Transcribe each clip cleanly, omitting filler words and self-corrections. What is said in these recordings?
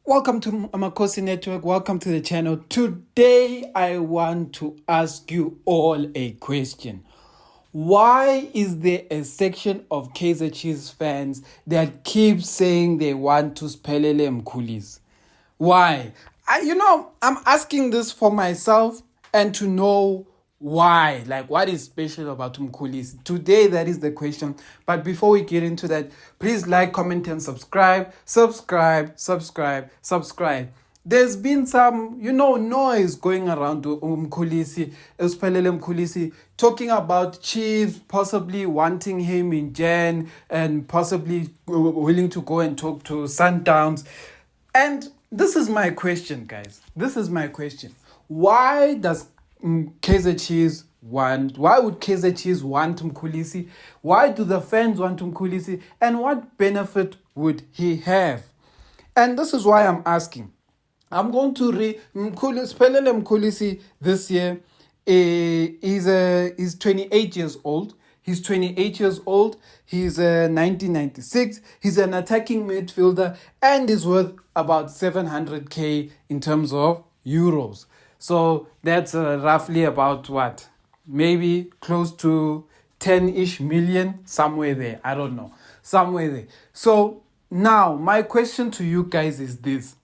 Welcome to Amakhosi Network. Welcome to the channel. Today, I want to ask you all a question. Why is there a section of Kaizer Chiefs fans that keep saying they want to spelele Mkhulise? Why? I'm asking this for myself and to know why. Like, what is special about Mkhulise? Today, that is the question. But before we get into that, please like, comment, and subscribe. Subscribe. There's been some, noise going around Mkhulise, Spelele Mkhulise, talking about Chiefs possibly wanting him in Jan and possibly willing to go and talk to Sundowns. And this is my question, guys. This is my question. Why does Kaizer Chiefs why would Kaizer Chiefs want Mkhulise? Why do the fans want Mkhulise? And what benefit would he have? And this is why I'm asking. I'm going to read Spelele Mkhulise this year. He's 28 years old. He's 28 years old. He's 1996. He's an attacking midfielder and is worth about 700k in terms of euros. So that's roughly about what? Maybe close to 10-ish million, somewhere there. I don't know. Somewhere there. So now my question to you guys is this.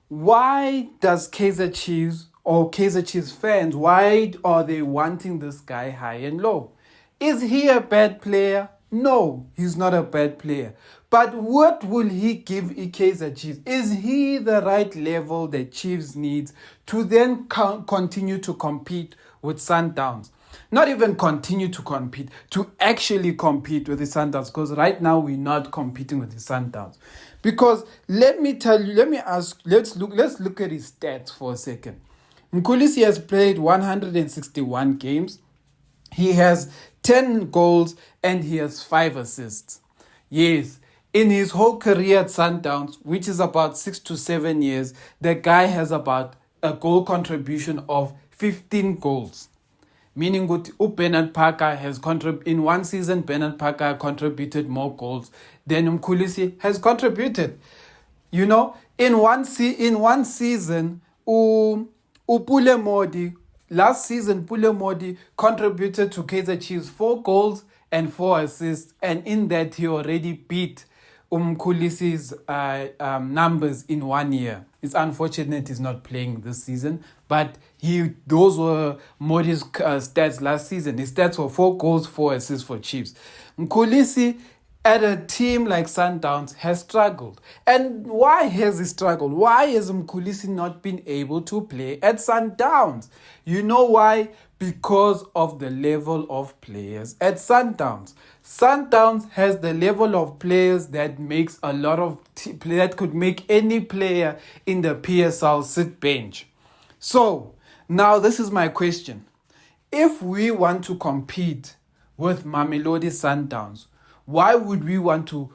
Why does Kaizer Chiefs or Kaizer Chiefs fans, why are they wanting this guy high and low? Is he a bad player? No, he's not a bad player. But what will he give Kaizer Chiefs? Is he the right level that Chiefs needs to then continue to compete with Sundowns? Not even continue to compete, to actually compete with the Sundowns, because right now we're not competing with the Sundowns. Because let's look at his stats for a second. Mkhulise has played 161 games. He has 10 goals and he has 5 assists. Yes, in his whole career at Sundowns, which is about 6 to 7 years, the guy has about a goal contribution of 15 goals. Meaning that Bernard Parker has in one season, Bernard Parker contributed more goals than Mkhulise has contributed. In one season, Pule Modi, last season, Pule Modi contributed to Kaizer Chiefs 4 goals and 4 assists. And in that, he already beat Mkhulise's numbers in 1 year. It's unfortunate he's not playing this season, but those were Modi's stats last season. His stats were 4 goals, 4 assists for Chiefs. Mkhulise at a team like Sundowns has struggled. And why has he struggled? Why has Mkhulise not been able to play at Sundowns? You know why? Because of the level of players at Sundowns. Sundowns has the level of players that makes a lot of that could make any player in the PSL sit bench. So now this is my question. If we want to compete with Mamelodi Sundowns, why would we want to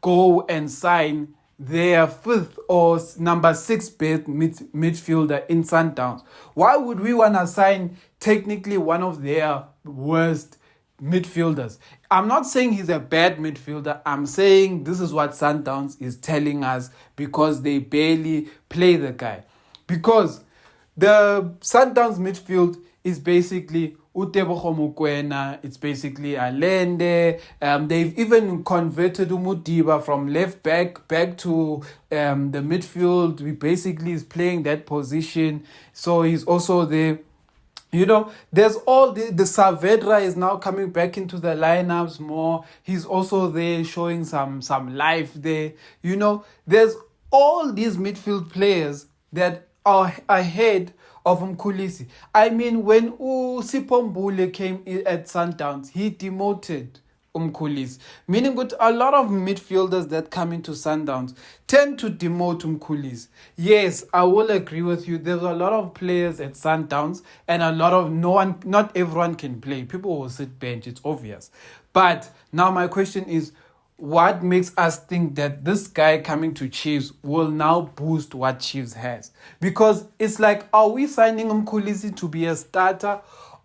go and sign their 5th or number 6 best midfielder in Sundowns? Why would we want to sign technically one of their worst midfielders? I'm not saying he's a bad midfielder. I'm saying this is what Sundowns is telling us because they barely play the guy. Because the Sundowns midfield is basically Utebogo Mokoena, it's basically Allende. They've even converted Umudiba from left back to the midfield. We basically is playing that position. So he's also there. There's all the Saavedra is now coming back into the lineups more. He's also there showing some life there. There's all these midfield players that are ahead of Mkhulise. I mean, when Sipho Mbule came in at Sundowns, he demoted Mkhulise. Meaning that a lot of midfielders that come into Sundowns tend to demote Mkhulise. Yes, I will agree with you. There's a lot of players at Sundowns and not everyone can play. People will sit bench, it's obvious. But now my question is, what makes us think that this guy coming to Chiefs will now boost what Chiefs has? Because it's like, are we signing Mkhulise to be a starter,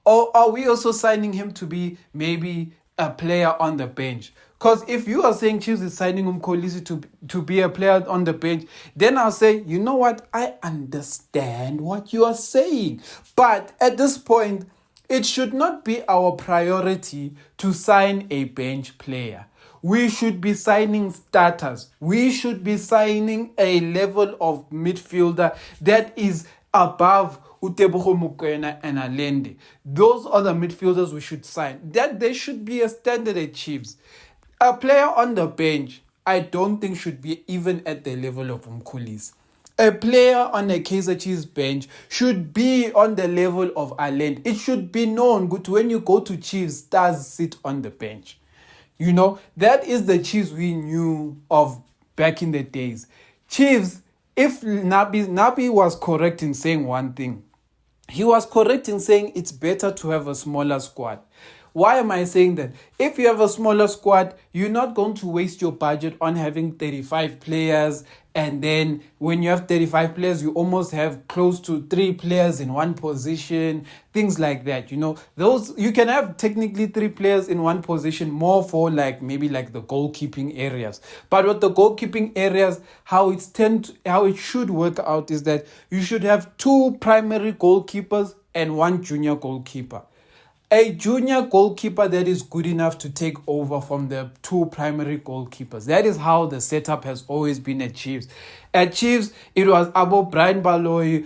or are we also signing him to be maybe a player on the bench? Because if you are saying Chiefs is signing Mkhulise to be a player on the bench, then I'll say, you know what? I understand what you are saying. But at this point, it should not be our priority to sign a bench player. We should be signing starters. We should be signing a level of midfielder that is above Utebogo Mokoena and Allende. Those are the midfielders we should sign. That they should be a standard at Chiefs. A player on the bench, I don't think should be even at the level of Mkhulise. A player on a Kaizer Chiefs bench should be on the level of Allende. It should be known that when you go to Chiefs, stars sit on the bench. You know, that is the Chiefs we knew of back in the days. Chiefs, if Nabi was correct in saying one thing, he was correct in saying it's better to have a smaller squad. Why am I saying that? If you have a smaller squad, you're not going to waste your budget on having 35 players. And then when you have 35 players, you almost have close to 3 players in one position, things like that. You know, those you can have technically 3 players in one position, more for maybe the goalkeeping areas. But with the goalkeeping areas, how it should work out is that you should have 2 primary goalkeepers and 1 junior goalkeeper. A junior goalkeeper that is good enough to take over from the 2 primary goalkeepers. That is how the setup has always been at Chiefs. At Chiefs, it was Brian Baloyi,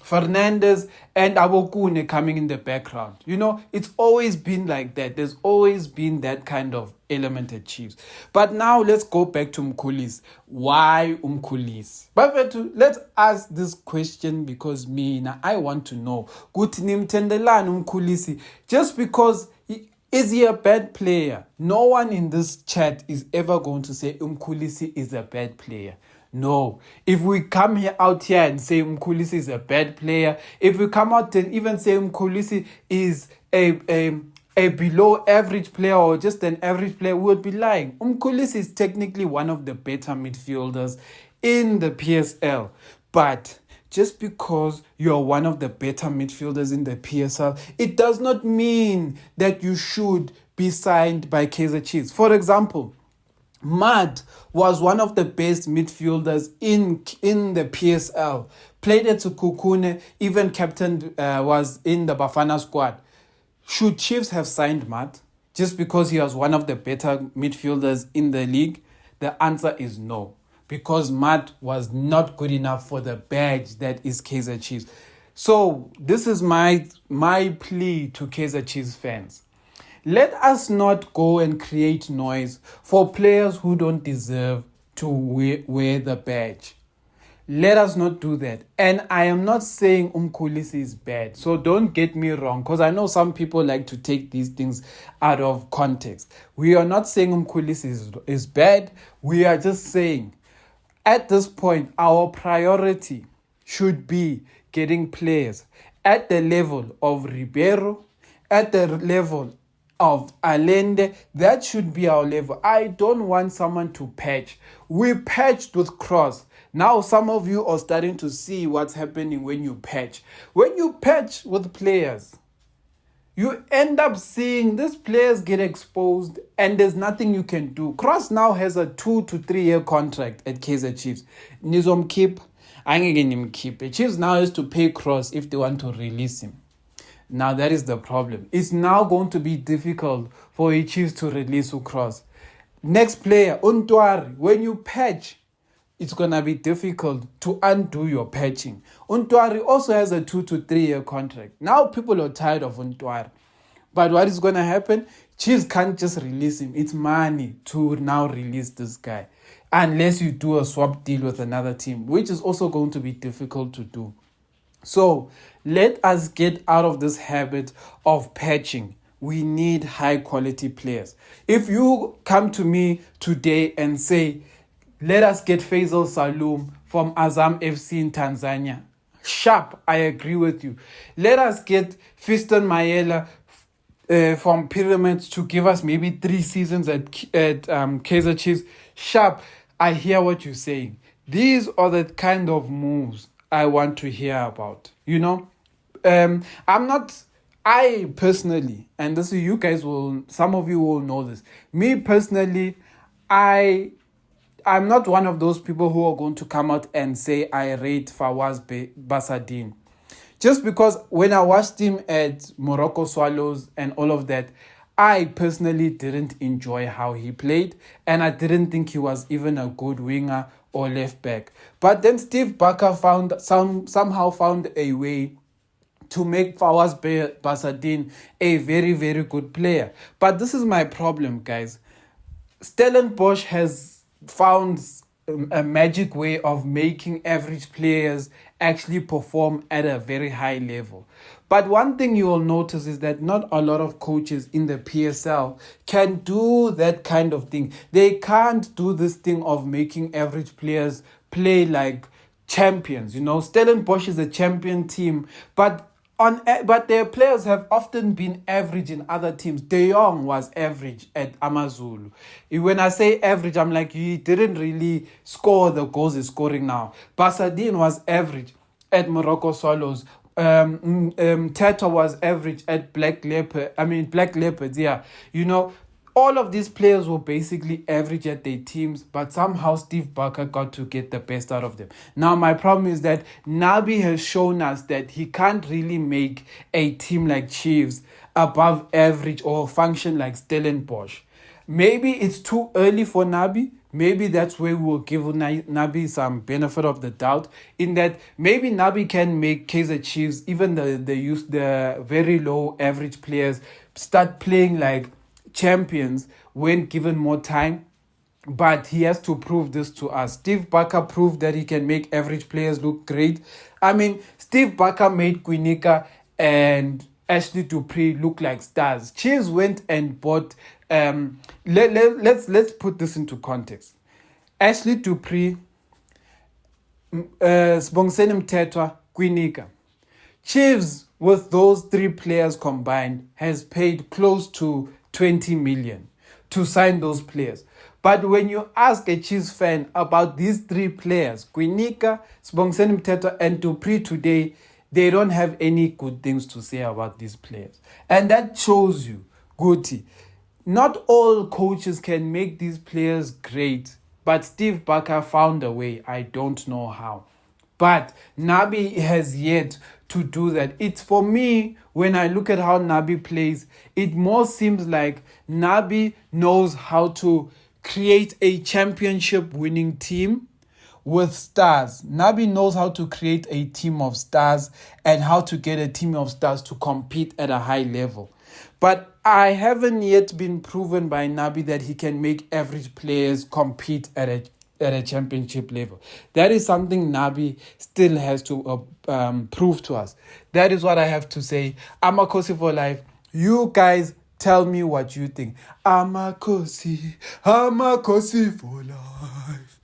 Fernandez, and Kune coming in the background. You know, it's always been like that. There's always been that kind of element at Chiefs. But now let's go back to Mkhulise. Why Mkhulise? But let's ask this question because I want to know. Mkhulise, just because is he a bad player? No one in this chat is ever going to say Mkhulise is a bad player. No. If we come out here and say Mkhulise is a bad player, if we come out and even say Mkhulise is a below average player or just an average player, we would be lying. Mkhulise is technically one of the better midfielders in the PSL. But just because you're one of the better midfielders in the PSL, it does not mean that you should be signed by Kaizer Chiefs. For example, Mad was one of the best midfielders in the PSL. Played at Sekhukhune, even captain was in the Bafana squad. Should Chiefs have signed Mad just because he was one of the better midfielders in the league? The answer is no. Because Matt was not good enough for the badge that is Kaizer Chiefs. So this is my plea to Kaizer Chiefs fans. Let us not go and create noise for players who don't deserve to wear the badge. Let us not do that. And I am not saying Mkhulise is bad. So don't get me wrong, because I know some people like to take these things out of context. We are not saying Mkhulise is bad. We are just saying at this point, our priority should be getting players at the level of Ribeiro, at the level of Allende. That should be our level. I don't want someone to patch. We patched with Cross. Now some of you are starting to see what's happening when you patch. When you patch with players, you end up seeing these players get exposed and there's nothing you can do. Cross now has a 2 to 3 year contract at Kaizer Chiefs. Nizom keep, him keep. The Chiefs now has to pay Cross if they want to release him. Now that is the problem. It's now going to be difficult for the Chiefs to release Cross. Next player, Untwari. When you patch, it's going to be difficult to undo your patching. Untwari also has a 2 to 3 year contract. Now people are tired of Untwari. But what is going to happen? Chiefs can't just release him. It's money to now release this guy. Unless you do a swap deal with another team, which is also going to be difficult to do. So let us get out of this habit of patching. We need high quality players. If you come to me today and say, let us get Faisal Salum from Azam FC in Tanzania. Sharp, I agree with you. Let us get Fiston Mayela from Pyramids to give us maybe 3 seasons at Kaizer Chiefs. Sharp, I hear what you're saying. These are the kind of moves I want to hear about. You know, I'm not I personally, and this is you guys will, some of you will know this. Me personally, I'm not one of those people who are going to come out and say I rate Fawaz Basadin. Just because when I watched him at Morocco Swallows and all of that, I personally didn't enjoy how he played, and I didn't think he was even a good winger or left back. But then Steve Barker somehow found a way to make Fawaz Basadin a very, very good player. But this is my problem, guys. Stellenbosch has found a magic way of making average players actually perform at a very high level. But one thing you will notice is that not a lot of coaches in the PSL can do that kind of thing. They can't do this thing of making average players play like champions. Stellenbosch is a champion team, but their players have often been average in other teams. De Jong was average at Amazulu. When I say average, I'm like, he didn't really score the goals he's scoring now. Basadin was average at Morocco Swallows. Teta was average at Black Leopards, yeah. All of these players were basically average at their teams, but somehow Steve Barker got to get the best out of them. Now, my problem is that Nabi has shown us that he can't really make a team like Chiefs above average or function like Stellenbosch. Maybe it's too early for Nabi. Maybe that's where we'll give Nabi some benefit of the doubt, in that maybe Nabi can make Kaizer Chiefs, even the very low average players, start playing like champions when given more time. But he has to prove this to us. Steve Barker proved that he can make average players look great. Steve Barker made Quinica and Ashley Dupree look like stars. Chiefs went and bought let's put this into context. Ashley Dupree, Sibongiseni Mthethwa, Quinica. Chiefs, with those three players combined, has paid close to 20 million to sign those players. But when you ask a Chiefs fan about these three players, Quinica, Sibongiseni Mthethwa, and Dupree today, they don't have any good things to say about these players. And that shows you, Guti, not all coaches can make these players great, but Steve Barker found a way. I don't know how. But Nabi has yet to do that. It's, for me, when I look at how Nabi plays, it more seems like Nabi knows how to create a championship winning team with stars. Nabi knows how to create a team of stars and how to get a team of stars to compete at a high level. But I haven't yet been proven by Nabi that he can make average players compete at a championship level. That is something Nabi still has to prove to us. That is what I have to say. Amakhosi for life. You guys tell me what you think. Amakhosi for life.